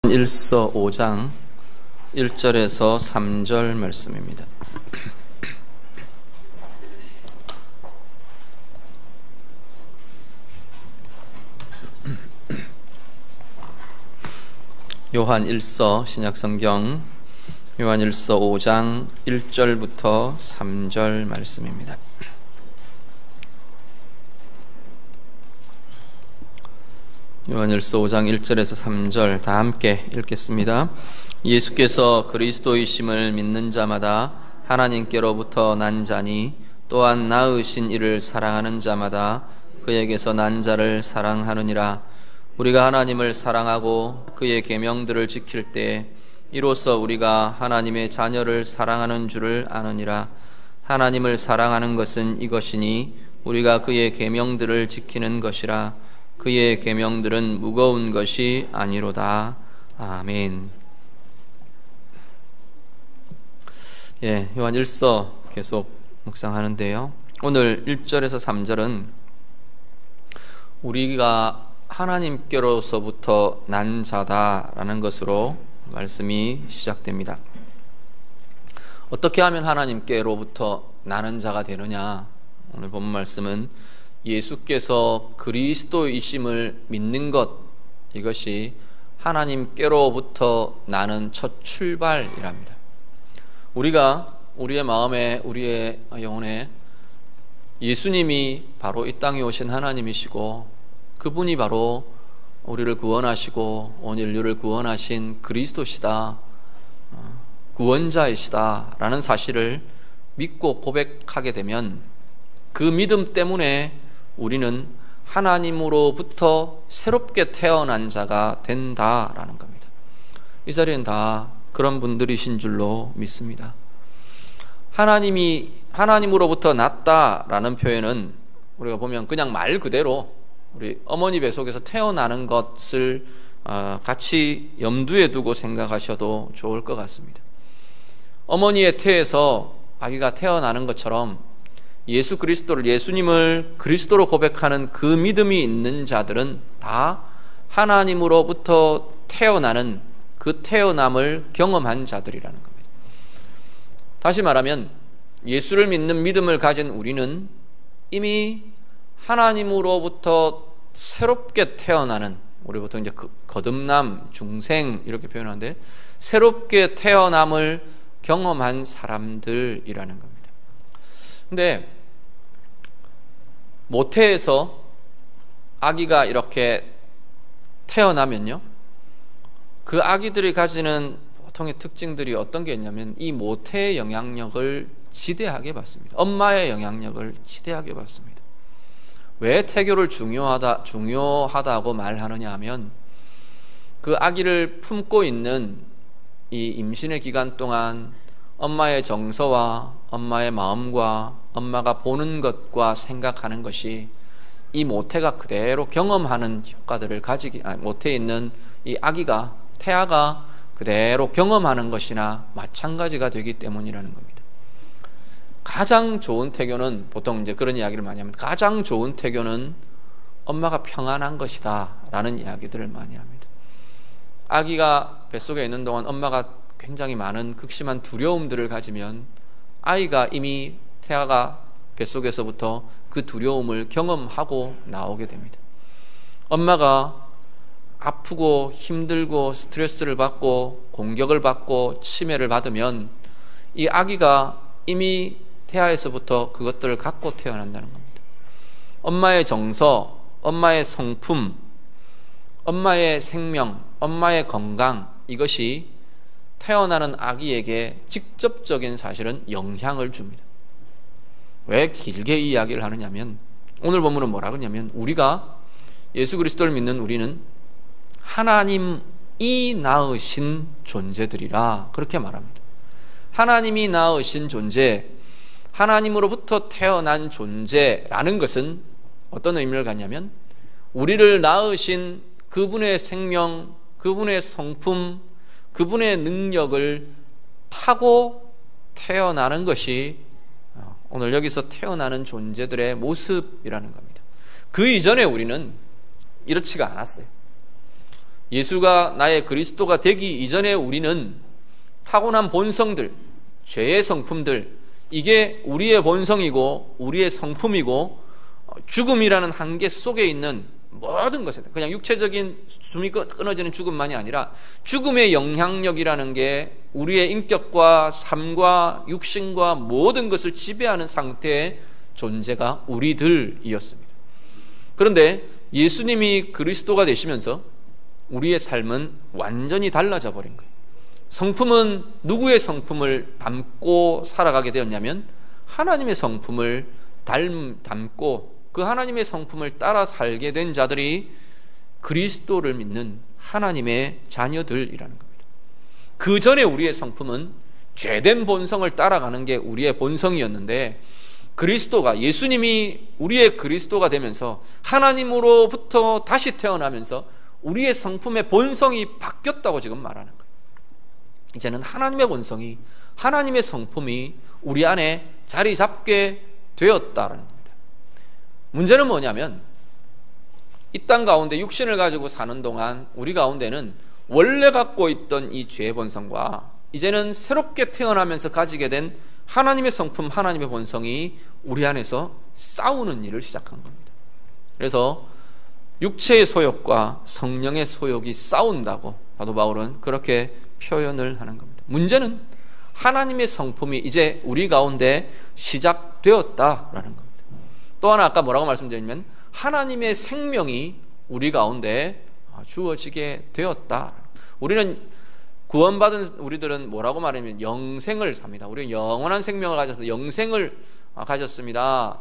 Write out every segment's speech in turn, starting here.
1서 5장 1절에서 3절 말씀입니다. 요한 1서 신약성경 요한 1서 5장 1절부터 3절 말씀입니다. 요한일서 5장 1절에서 3절 다 함께 읽겠습니다. 예수께서 그리스도이심을 믿는 자마다 하나님께로부터 난 자니 또한 낳으신 이를 사랑하는 자마다 그에게서 난 자를 사랑하느니라. 우리가 하나님을 사랑하고 그의 계명들을 지킬 때 이로써 우리가 하나님의 자녀를 사랑하는 줄을 아느니라. 하나님을 사랑하는 것은 이것이니 우리가 그의 계명들을 지키는 것이라. 그의 계명들은 무거운 것이 아니로다. 아멘. 요한 1서 계속 묵상하는데요. 오늘 1절에서 3절은 우리가 하나님께로서부터 난 자다라는 것으로 말씀이 시작됩니다. 어떻게 하면 하나님께로부터 나는 자가 되느냐? 오늘 본 말씀은 예수께서 그리스도이심을 믿는 것, 이것이 하나님께로부터 나는 첫 출발이랍니다. 우리가 우리의 마음에, 우리의 영혼에 예수님이 바로 이 땅에 오신 하나님이시고 그분이 바로 우리를 구원하시고 온 인류를 구원하신 그리스도시다, 구원자이시다 라는 사실을 믿고 고백하게 되면 그 믿음 때문에 우리는 하나님으로부터 새롭게 태어난 자가 된다라는 겁니다. 이 자리엔 다 그런 분들이신 줄로 믿습니다. 하나님이 하나님으로부터 났다라는 표현은 우리가 보면 그냥 말 그대로 우리 어머니 뱃속에서 태어나는 것을 같이 염두에 두고 생각하셔도 좋을 것 같습니다. 어머니의 태에서 아기가 태어나는 것처럼 예수 그리스도를, 예수님을 그리스도로 고백하는 그 믿음이 있는 자들은 다 하나님으로부터 태어나는 그 태어남을 경험한 자들이라는 겁니다. 다시 말하면 예수를 믿는 믿음을 가진 우리는 이미 하나님으로부터 새롭게 태어나는, 우리 보통 이제 거듭남, 중생 이렇게 표현하는데 새롭게 태어남을 경험한 사람들이라는 겁니다. 근데 모태에서 아기가 이렇게 태어나면요, 그 아기들이 가지는 보통의 특징들이 어떤 게 있냐면 이 모태의 영향력을 지대하게 받습니다. 엄마의 영향력을 지대하게 받습니다. 왜 태교를 중요하다고 말하느냐 하면 그 아기를 품고 있는 이 임신의 기간 동안 엄마의 정서와 엄마의 마음과 엄마가 보는 것과 생각하는 것이 이 모태가 그대로 경험하는 효과들을 모태에 있는 이 아기가, 태아가 그대로 경험하는 것이나 마찬가지가 되기 때문이라는 겁니다. 가장 좋은 태교는, 보통 이제 그런 이야기를 많이 합니다. 가장 좋은 태교는 엄마가 평안한 것이다 라는 이야기들을 많이 합니다. 아기가 뱃속에 있는 동안 엄마가 굉장히 많은 극심한 두려움들을 가지면 아이가 이미, 태아가 뱃속에서부터 그 두려움을 경험하고 나오게 됩니다. 엄마가 아프고 힘들고 스트레스를 받고 공격을 받고 치매를 받으면 이 아기가 이미 태아에서부터 그것들을 갖고 태어난다는 겁니다. 엄마의 정서, 엄마의 성품, 엄마의 생명, 엄마의 건강, 이것이 태어나는 아기에게 직접적인 사실은 영향을 줍니다. 왜 길게 이 이야기를 하느냐면 오늘 본문은 뭐라 그러냐면 우리가 예수 그리스도를 믿는 우리는 하나님이 낳으신 존재들이라 그렇게 말합니다. 하나님이 낳으신 존재, 하나님으로부터 태어난 존재라는 것은 어떤 의미를 갖냐면 우리를 낳으신 그분의 생명, 그분의 성품, 그분의 능력을 타고 태어나는 것이 오늘 여기서 태어나는 존재들의 모습이라는 겁니다. 그 이전에 우리는 이렇지가 않았어요. 예수가 나의 그리스도가 되기 이전에 우리는 타고난 본성들, 죄의 성품들, 이게 우리의 본성이고 우리의 성품이고 죽음이라는 한계 속에 있는 모든 것에 그냥 육체적인 숨이 끊어지는 죽음만이 아니라 죽음의 영향력이라는 게 우리의 인격과 삶과 육신과 모든 것을 지배하는 상태의 존재가 우리들이었습니다. 그런데 예수님이 그리스도가 되시면서 우리의 삶은 완전히 달라져 버린 거예요. 성품은 누구의 성품을 담고 살아가게 되었냐면 하나님의 성품을 담고 그 하나님의 성품을 따라 살게 된 자들이 그리스도를 믿는 하나님의 자녀들이라는 겁니다. 그 전에 우리의 성품은 죄된 본성을 따라가는 게 우리의 본성이었는데 그리스도가, 예수님이 우리의 그리스도가 되면서 하나님으로부터 다시 태어나면서 우리의 성품의 본성이 바뀌었다고 지금 말하는 거예요. 이제는 하나님의 본성이, 하나님의 성품이 우리 안에 자리 잡게 되었다는 겁니다. 문제는 뭐냐면 이 땅 가운데 육신을 가지고 사는 동안 우리 가운데는 원래 갖고 있던 이 죄의 본성과 이제는 새롭게 태어나면서 가지게 된 하나님의 성품, 하나님의 본성이 우리 안에서 싸우는 일을 시작한 겁니다. 그래서 육체의 소욕과 성령의 소욕이 싸운다고 사도 바울은 그렇게 표현을 하는 겁니다. 문제는 하나님의 성품이 이제 우리 가운데 시작되었다라는 겁니다. 또 하나 아까 뭐라고 말씀드렸냐면 하나님의 생명이 우리 가운데 주어지게 되었다. 우리는 구원받은 우리들은 뭐라고 말하면 영생을 삽니다. 우리는 영원한 생명을 가져서 영생을 가졌습니다.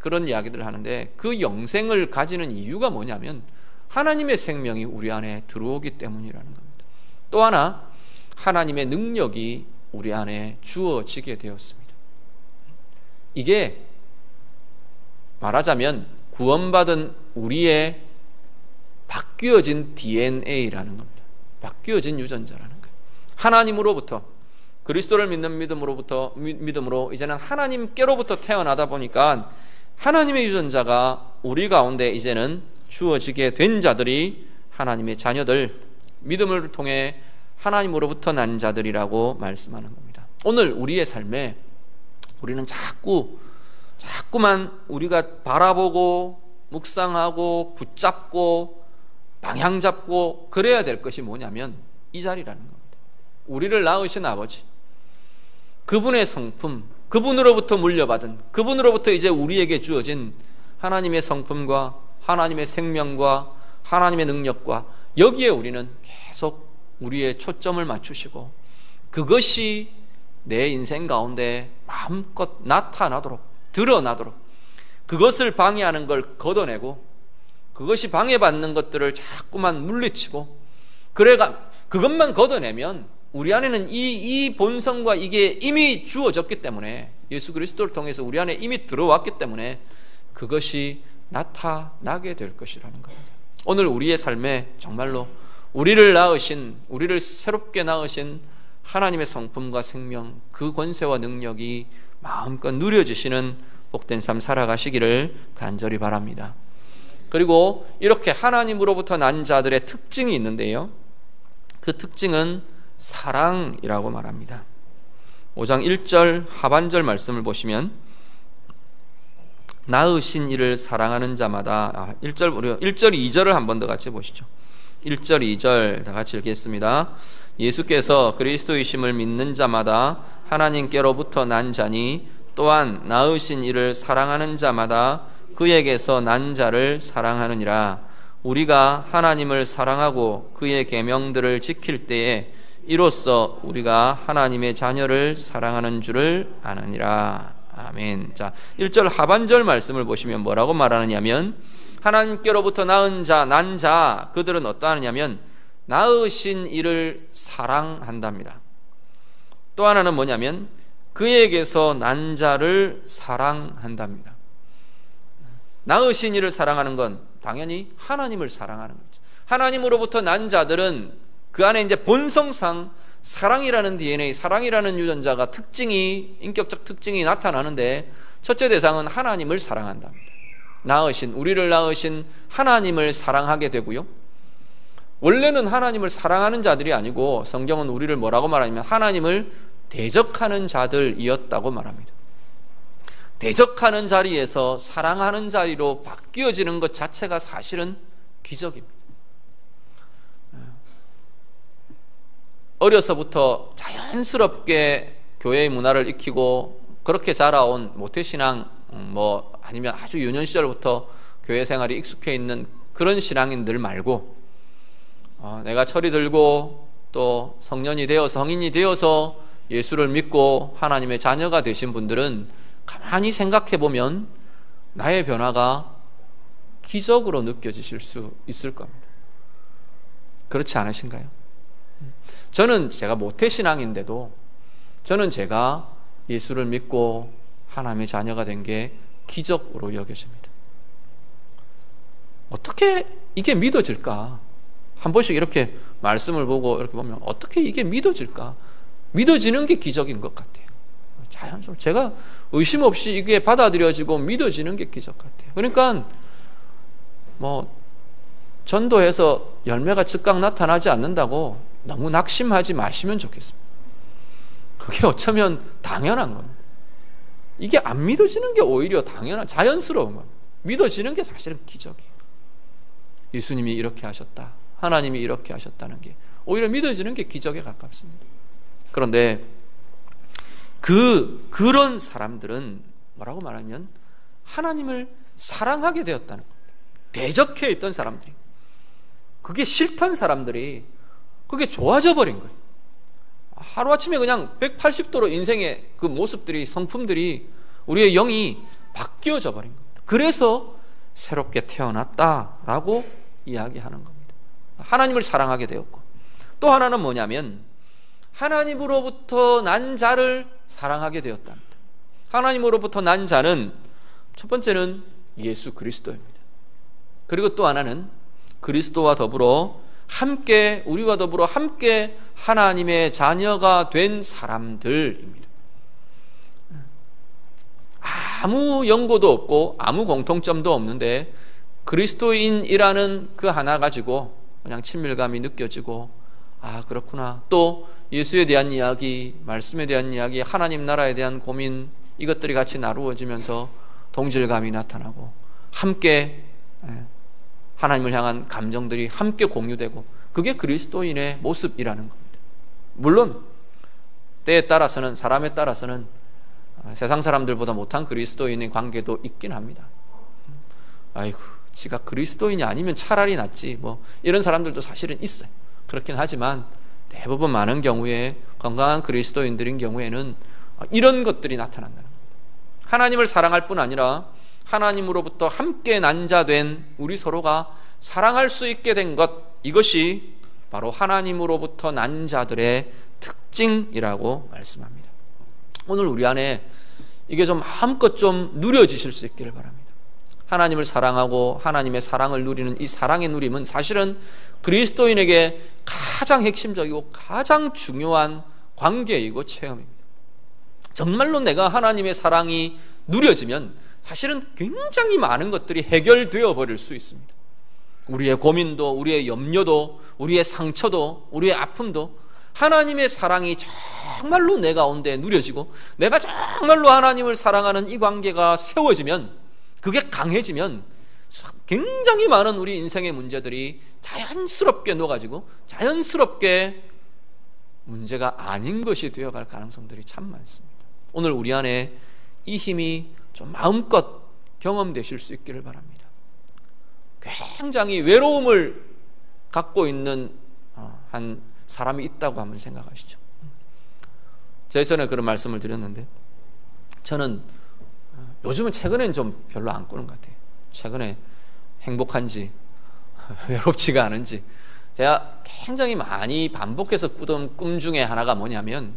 그런 이야기들을 하는데 그 영생을 가지는 이유가 뭐냐면 하나님의 생명이 우리 안에 들어오기 때문이라는 겁니다. 또 하나 하나님의 능력이 우리 안에 주어지게 되었습니다. 이게 말하자면 구원받은 우리의 바뀌어진 DNA라는 겁니다. 바뀌어진 유전자라는 거예요. 하나님으로부터 그리스도를 믿는 믿음으로 이제는 하나님께로부터 태어나다 보니까 하나님의 유전자가 우리 가운데 이제는 주어지게 된 자들이 하나님의 자녀들, 믿음을 통해 하나님으로부터 난 자들이라고 말씀하는 겁니다. 오늘 우리의 삶에 우리는 자꾸만 우리가 바라보고 묵상하고 붙잡고 방향 잡고 그래야 될 것이 뭐냐면 이 자리라는 겁니다. 우리를 낳으신 아버지, 그분의 성품, 그분으로부터 물려받은, 그분으로부터 이제 우리에게 주어진 하나님의 성품과 하나님의 생명과 하나님의 능력과 여기에 우리는 계속 우리의 초점을 맞추시고 그것이 내 인생 가운데 마음껏 나타나도록, 드러나도록, 그것을 방해하는 걸 걷어내고 그것이 방해받는 것들을 자꾸만 물리치고 그것만 걷어내면 우리 안에는 이 본성과 이게 이미 주어졌기 때문에, 예수 그리스도를 통해서 우리 안에 이미 들어왔기 때문에 그것이 나타나게 될 것이라는 겁니다. 오늘 우리의 삶에 정말로 우리를 새롭게 낳으신 하나님의 성품과 생명, 그 권세와 능력이 마음껏 누려지시는 복된 삶 살아가시기를 간절히 바랍니다. 그리고 이렇게 하나님으로부터 난 자들의 특징이 있는데요, 그 특징은 사랑이라고 말합니다. 5장 1절 하반절 말씀을 보시면 낳으신 이를 사랑하는 자마다 1절 2절을 한 번 더 같이 보시죠. 1절 2절 다 같이 읽겠습니다. 예수께서 그리스도이심을 믿는 자마다 하나님께로부터 난 자니 또한 낳으신 이를 사랑하는 자마다 그에게서 난 자를 사랑하느니라. 우리가 하나님을 사랑하고 그의 계명들을 지킬 때에 이로써 우리가 하나님의 자녀를 사랑하는 줄을 아느니라. 아멘. 자, 1절 하반절 말씀을 보시면 뭐라고 말하느냐면 하나님께로부터 낳은 자, 난 자, 그들은 어떠하느냐면 낳으신 이를 사랑한답니다. 또 하나는 뭐냐면 그에게서 난 자를 사랑한답니다. 낳으신 이를 사랑하는 건 당연히 하나님을 사랑하는 거죠. 하나님으로부터 난 자들은 그 안에 이제 본성상 사랑이라는 DNA, 사랑이라는 유전자가 인격적 특징이 나타나는데 첫째 대상은 하나님을 사랑한답니다. 우리를 낳으신 하나님을 사랑하게 되고요. 원래는 하나님을 사랑하는 자들이 아니고 성경은 우리를 뭐라고 말하냐면 하나님을 대적하는 자들이었다고 말합니다. 대적하는 자리에서 사랑하는 자리로 바뀌어지는 것 자체가 사실은 기적입니다. 어려서부터 자연스럽게 교회의 문화를 익히고 그렇게 자라온 모태신앙 아니면 아주 유년 시절부터 교회 생활이 익숙해 있는 그런 신앙인들 말고 내가 철이 들고 또 성년이 되어서 성인이 되어서 예수를 믿고 하나님의 자녀가 되신 분들은 가만히 생각해 보면 나의 변화가 기적으로 느껴지실 수 있을 겁니다. 그렇지 않으신가요? 저는 제가 모태신앙인데도 저는 제가 예수를 믿고 하나님의 자녀가 된 게 기적으로 여겨집니다. 어떻게 이게 믿어질까? 한 번씩 이렇게 말씀을 보고 이렇게 보면 어떻게 이게 믿어질까? 믿어지는 게 기적인 것 같아요. 자연스럽게 제가 의심 없이 이게 받아들여지고 믿어지는 게 기적 같아요. 그러니까 전도해서 열매가 즉각 나타나지 않는다고 너무 낙심하지 마시면 좋겠습니다. 그게 어쩌면 당연한 겁니다. 이게 안 믿어지는 게 오히려 당연한 자연스러운 겁니다. 믿어지는 게 사실은 기적이에요. 예수님이 이렇게 하셨다, 하나님이 이렇게 하셨다는 게 오히려 믿어지는 게 기적에 가깝습니다. 그런데 그런 사람들은 뭐라고 말하면 하나님을 사랑하게 되었다는 겁니다. 대적해 있던 사람들이, 그게 싫던 사람들이 그게 좋아져 버린 거예요. 하루아침에 그냥 180도로 인생의 그 모습들이, 성품들이, 우리의 영이 바뀌어져 버린 겁니다. 그래서 새롭게 태어났다라고 이야기하는 겁니다. 하나님을 사랑하게 되었고, 또 하나는 뭐냐면 하나님으로부터 난 자를 사랑하게 되었답니다. 하나님으로부터 난 자는 첫 번째는 예수 그리스도입니다. 그리고 또 하나는 그리스도와 더불어 함께, 우리와 더불어 함께 하나님의 자녀가 된 사람들입니다. 아무 연고도 없고 아무 공통점도 없는데 그리스도인이라는 그 하나 가지고 그냥 친밀감이 느껴지고, 그렇구나, 또 예수에 대한 이야기, 말씀에 대한 이야기, 하나님 나라에 대한 고민, 이것들이 같이 나누어지면서 동질감이 나타나고 함께 하나님을 향한 감정들이 함께 공유되고, 그게 그리스도인의 모습이라는 겁니다. 물론 때에 따라서는, 사람에 따라서는 세상 사람들보다 못한 그리스도인의 관계도 있긴 합니다. 아이고, 지가 그리스도인이 아니면 차라리 낫지, 이런 사람들도 사실은 있어요. 그렇긴 하지만 대부분 많은 경우에 건강한 그리스도인들인 경우에는 이런 것들이 나타난다는 겁니다. 하나님을 사랑할 뿐 아니라 하나님으로부터 함께 난 자 된 우리 서로가 사랑할 수 있게 된 것, 이것이 바로 하나님으로부터 난 자들의 특징이라고 말씀합니다. 오늘 우리 안에 이게 좀 마음껏 좀 누려지실 수 있기를 바랍니다. 하나님을 사랑하고 하나님의 사랑을 누리는 이 사랑의 누림은 사실은 그리스도인에게 가장 핵심적이고 가장 중요한 관계이고 체험입니다. 정말로 내가 하나님의 사랑이 누려지면 사실은 굉장히 많은 것들이 해결되어 버릴 수 있습니다. 우리의 고민도, 우리의 염려도, 우리의 상처도, 우리의 아픔도 하나님의 사랑이 정말로 내 가운데 누려지고, 내가 정말로 하나님을 사랑하는 이 관계가 세워지면, 그게 강해지면 굉장히 많은 우리 인생의 문제들이 자연스럽게 녹아지고 자연스럽게 문제가 아닌 것이 되어갈 가능성들이 참 많습니다. 오늘 우리 안에 이 힘이 좀 마음껏 경험되실 수 있기를 바랍니다. 굉장히 외로움을 갖고 있는 한 사람이 있다고 한번 생각하시죠. 제가 전에 그런 말씀을 드렸는데, 저는 요즘은 최근엔 좀 별로 안 꾸는 것 같아요. 최근에 행복한지 외롭지가 않은지, 제가 굉장히 많이 반복해서 꾸던 꿈 중에 하나가 뭐냐면,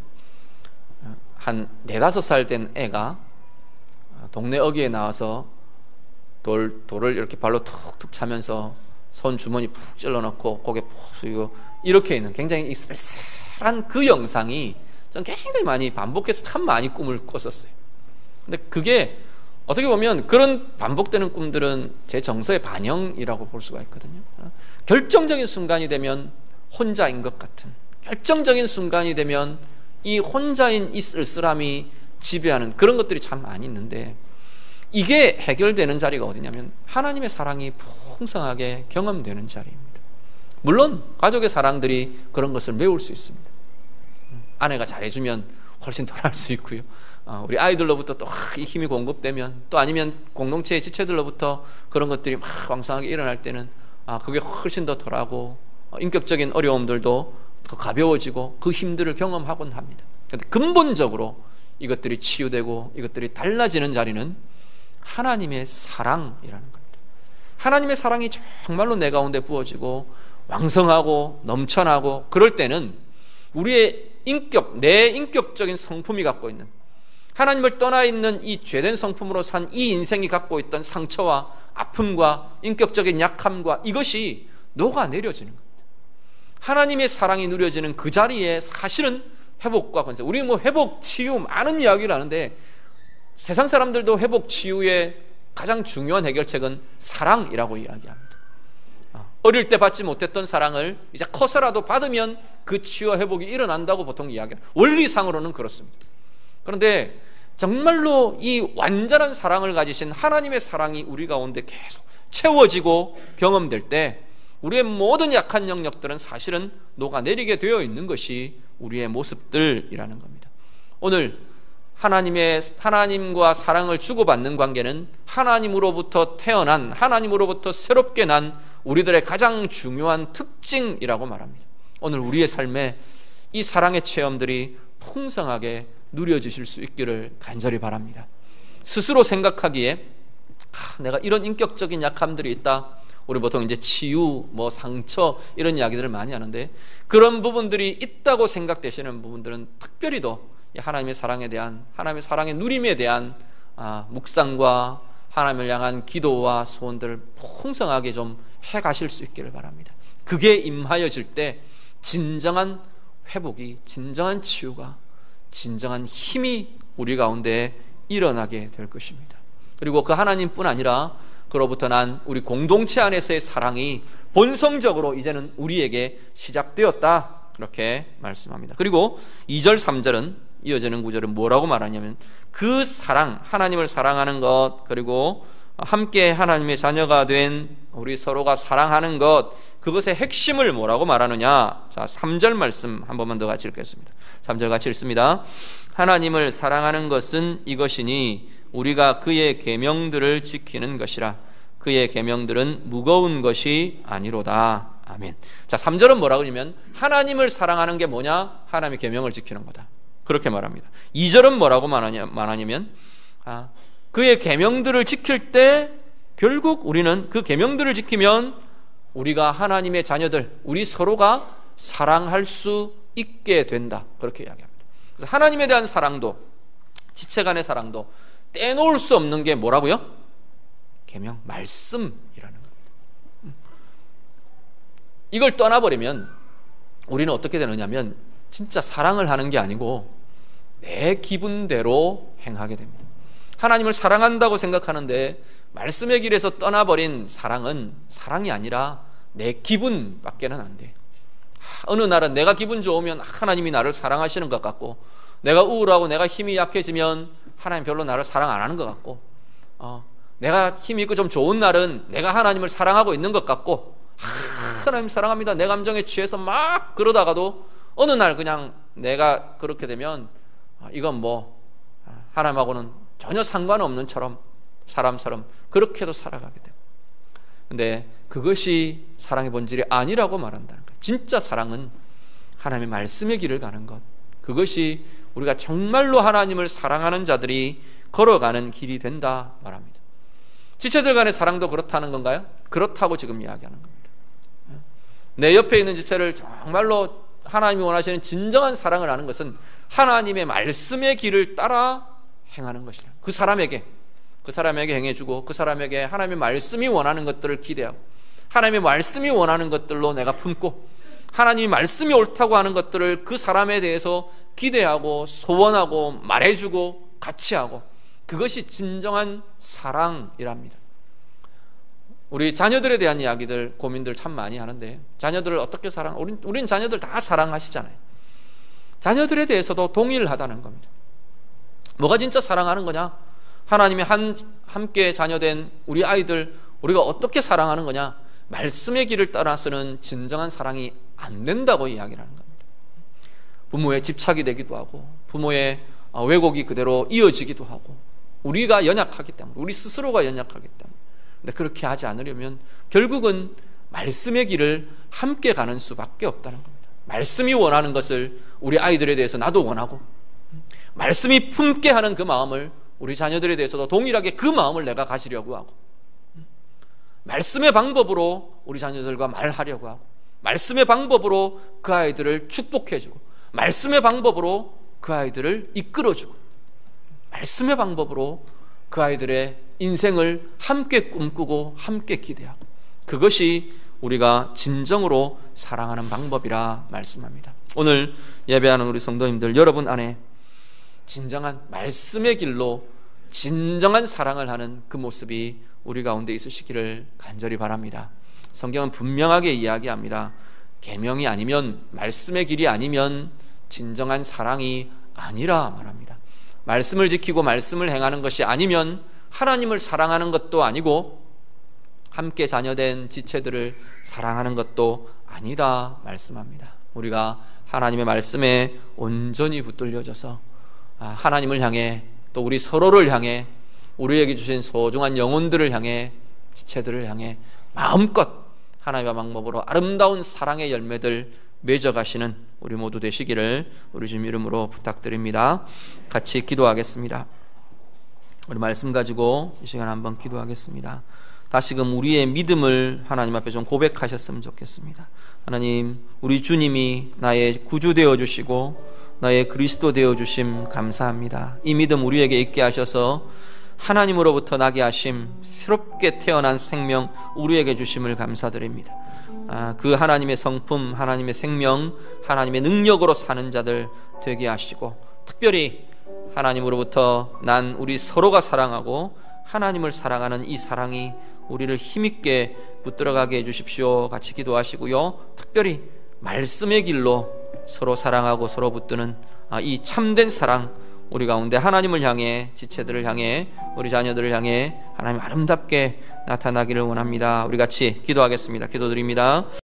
한 4-5살 된 애가 동네 어귀에 나와서 돌을 이렇게 발로 툭툭 차면서 손 주머니 푹 찔러넣고 고개 푹 숙이고 이렇게 있는 굉장히 쓸쓸한 그 영상이 전 굉장히 많이 반복해서 참 많이 꿈을 꿨었어요. 근데 그게 어떻게 보면 그런 반복되는 꿈들은 제 정서의 반영이라고 볼 수가 있거든요. 결정적인 순간이 되면 혼자인 것 같은, 결정적인 순간이 되면 이 혼자인 이 쓸쓸함이 지배하는 그런 것들이 참 많이 있는데, 이게 해결되는 자리가 어디냐면 하나님의 사랑이 풍성하게 경험되는 자리입니다. 물론 가족의 사랑들이 그런 것을 메울 수 있습니다. 아내가 잘해주면 훨씬 덜 할 수 있고요, 우리 아이들로부터 또 이 힘이 공급되면, 또 아니면 공동체의 지체들로부터 그런 것들이 막 왕성하게 일어날 때는 그게 훨씬 더 덜하고 인격적인 어려움들도 더 가벼워지고 그 힘들을 경험하곤 합니다. 그런데 근본적으로 이것들이 치유되고 이것들이 달라지는 자리는 하나님의 사랑이라는 겁니다. 하나님의 사랑이 정말로 내 가운데 부어지고 왕성하고 넘쳐나고, 그럴 때는 우리의 인격, 내 인격적인 성품이 갖고 있는, 하나님을 떠나 있는 이 죄된 성품으로 산 이 인생이 갖고 있던 상처와 아픔과 인격적인 약함과 이것이 녹아내려지는 겁니다. 하나님의 사랑이 누려지는 그 자리에 사실은 회복과 건설, 우리 회복, 치유 많은 이야기를 하는데 세상 사람들도 회복, 치유의 가장 중요한 해결책은 사랑이라고 이야기합니다. 어릴 때 받지 못했던 사랑을 이제 커서라도 받으면 그 치유와 회복이 일어난다고 보통 이야기합니다. 원리상으로는 그렇습니다. 그런데 정말로 이 완전한 사랑을 가지신 하나님의 사랑이 우리 가운데 계속 채워지고 경험될 때 우리의 모든 약한 영역들은 사실은 녹아내리게 되어 있는 것이 우리의 모습들이라는 겁니다. 오늘 하나님과 사랑을 주고받는 관계는 하나님으로부터 태어난, 하나님으로부터 새롭게 난 우리들의 가장 중요한 특징이라고 말합니다. 오늘 우리의 삶에 이 사랑의 체험들이 풍성하게 누려지실 수 있기를 간절히 바랍니다. 스스로 생각하기에 내가 이런 인격적인 약함들이 있다, 우리 보통 이제 치유, 상처 이런 이야기들을 많이 하는데, 그런 부분들이 있다고 생각되시는 부분들은 특별히 더 하나님의 사랑에 대한, 하나님의 사랑의 누림에 대한 묵상과 하나님을 향한 기도와 소원들을 풍성하게 좀 해가실 수 있기를 바랍니다. 그게 임하여질 때 진정한 회복이, 진정한 치유가, 진정한 힘이 우리 가운데 일어나게 될 것입니다. 그리고 그 하나님뿐 아니라 그로부터 난 우리 공동체 안에서의 사랑이 본성적으로 이제는 우리에게 시작되었다, 그렇게 말씀합니다. 그리고 2절 3절은, 이어지는 구절은 뭐라고 말하냐면 그 사랑, 하나님을 사랑하는 것, 그리고 함께 하나님의 자녀가 된 우리 서로가 사랑하는 것, 그것의 핵심을 뭐라고 말하느냐. 자, 3절 말씀 한 번만 더 같이 읽겠습니다. 3절 같이 읽습니다. 하나님을 사랑하는 것은 이것이니 우리가 그의 계명들을 지키는 것이라. 그의 계명들은 무거운 것이 아니로다. 아멘. 자, 3절은 뭐라고 하냐면 하나님을 사랑하는 게 뭐냐? 하나님의 계명을 지키는 거다, 그렇게 말합니다. 2절은 뭐라고 말하냐면 그의 계명들을 지킬 때 결국 우리는 그 계명들을 지키면 우리가 하나님의 자녀들, 우리 서로가 사랑할 수 있게 된다, 그렇게 이야기합니다. 그래서 하나님에 대한 사랑도, 지체 간의 사랑도 떼놓을 수 없는 게 뭐라고요? 계명, 말씀이라는 겁니다. 이걸 떠나버리면 우리는 어떻게 되느냐면 진짜 사랑을 하는 게 아니고 내 기분대로 행하게 됩니다. 하나님을 사랑한다고 생각하는데 말씀의 길에서 떠나버린 사랑은 사랑이 아니라 내 기분밖에는 안 돼요. 어느 날은 내가 기분 좋으면 하나님이 나를 사랑하시는 것 같고, 내가 우울하고 내가 힘이 약해지면 하나님 별로 나를 사랑 안 하는 것 같고, 내가 힘이 있고 좀 좋은 날은 내가 하나님을 사랑하고 있는 것 같고, 하나님 사랑합니다, 내 감정에 취해서 막 그러다가도 어느 날 그냥 내가 그렇게 되면 이건 하나님하고는 전혀 상관없는 사람처럼 그렇게도 살아가게 됩니다. 근데 그것이 사랑의 본질이 아니라고 말한다는 거예요. 진짜 사랑은 하나님의 말씀의 길을 가는 것, 그것이 우리가 정말로 하나님을 사랑하는 자들이 걸어가는 길이 된다 말합니다. 지체들 간의 사랑도 그렇다는 건가요? 그렇다고 지금 이야기하는 겁니다. 내 옆에 있는 지체를 정말로 하나님이 원하시는 진정한 사랑을 하는 것은 하나님의 말씀의 길을 따라 행하는 것이라. 그 사람에게 행해주고, 그 사람에게 하나님의 말씀이 원하는 것들을 기대하고, 하나님의 말씀이 원하는 것들로 내가 품고, 하나님이 말씀이 옳다고 하는 것들을 그 사람에 대해서 기대하고 소원하고 말해주고 같이 하고, 그것이 진정한 사랑이랍니다. 우리 자녀들에 대한 이야기들, 고민들 참 많이 하는데, 자녀들을 어떻게 우린 자녀들 다 사랑하시잖아요. 자녀들에 대해서도 동일하다는 겁니다. 뭐가 진짜 사랑하는 거냐? 하나님이 함께 자녀된 우리 아이들, 우리가 어떻게 사랑하는 거냐? 말씀의 길을 따라서는 진정한 사랑이 안 된다고 이야기를 하는 겁니다. 부모의 집착이 되기도 하고, 부모의 왜곡이 그대로 이어지기도 하고, 우리가 연약하기 때문에, 우리 스스로가 연약하기 때문에. 근데 그렇게 하지 않으려면 결국은 말씀의 길을 함께 가는 수밖에 없다는 겁니다. 말씀이 원하는 것을 우리 아이들에 대해서 나도 원하고, 말씀이 품게 하는 그 마음을 우리 자녀들에 대해서도 동일하게 그 마음을 내가 가지려고 하고, 말씀의 방법으로 우리 자녀들과 말하려고 하고, 말씀의 방법으로 그 아이들을 축복해주고, 말씀의 방법으로 그 아이들을 이끌어주고, 말씀의 방법으로 그 아이들의 인생을 함께 꿈꾸고 함께 기대하고, 그것이 우리가 진정으로 사랑하는 방법이라 말씀합니다. 오늘 예배하는 우리 성도님들, 여러분 안에 진정한 말씀의 길로 진정한 사랑을 하는 그 모습이 우리 가운데 있으시기를 간절히 바랍니다. 성경은 분명하게 이야기합니다. 계명이 아니면, 말씀의 길이 아니면 진정한 사랑이 아니라 말합니다. 말씀을 지키고 말씀을 행하는 것이 아니면 하나님을 사랑하는 것도 아니고, 함께 자녀된 지체들을 사랑하는 것도 아니다 말씀합니다. 우리가 하나님의 말씀에 온전히 붙들려져서 하나님을 향해, 또 우리 서로를 향해, 우리에게 주신 소중한 영혼들을 향해, 지체들을 향해 마음껏 하나님의 방법으로 아름다운 사랑의 열매들 맺어가시는 우리 모두 되시기를 우리 주님 이름으로 부탁드립니다. 같이 기도하겠습니다. 우리 말씀 가지고 이 시간 한번 기도하겠습니다. 다시금 우리의 믿음을 하나님 앞에 좀 고백하셨으면 좋겠습니다. 하나님, 우리 주님이 나의 구주 되어주시고 나의 그리스도 되어주심 감사합니다. 이 믿음 우리에게 있게 하셔서 하나님으로부터 나게 하심, 새롭게 태어난 생명 우리에게 주심을 감사드립니다. 그 하나님의 성품, 하나님의 생명, 하나님의 능력으로 사는 자들 되게 하시고, 특별히 하나님으로부터 난 우리 서로가 사랑하고 하나님을 사랑하는 이 사랑이 우리를 힘있게 붙들어가게 해주십시오. 같이 기도하시고요. 특별히 말씀의 길로 서로 사랑하고 서로 붙드는 이 참된 사랑, 우리 가운데 하나님을 향해, 지체들을 향해, 우리 자녀들을 향해 하나님 아름답게 나타나기를 원합니다. 우리 같이 기도하겠습니다. 기도드립니다.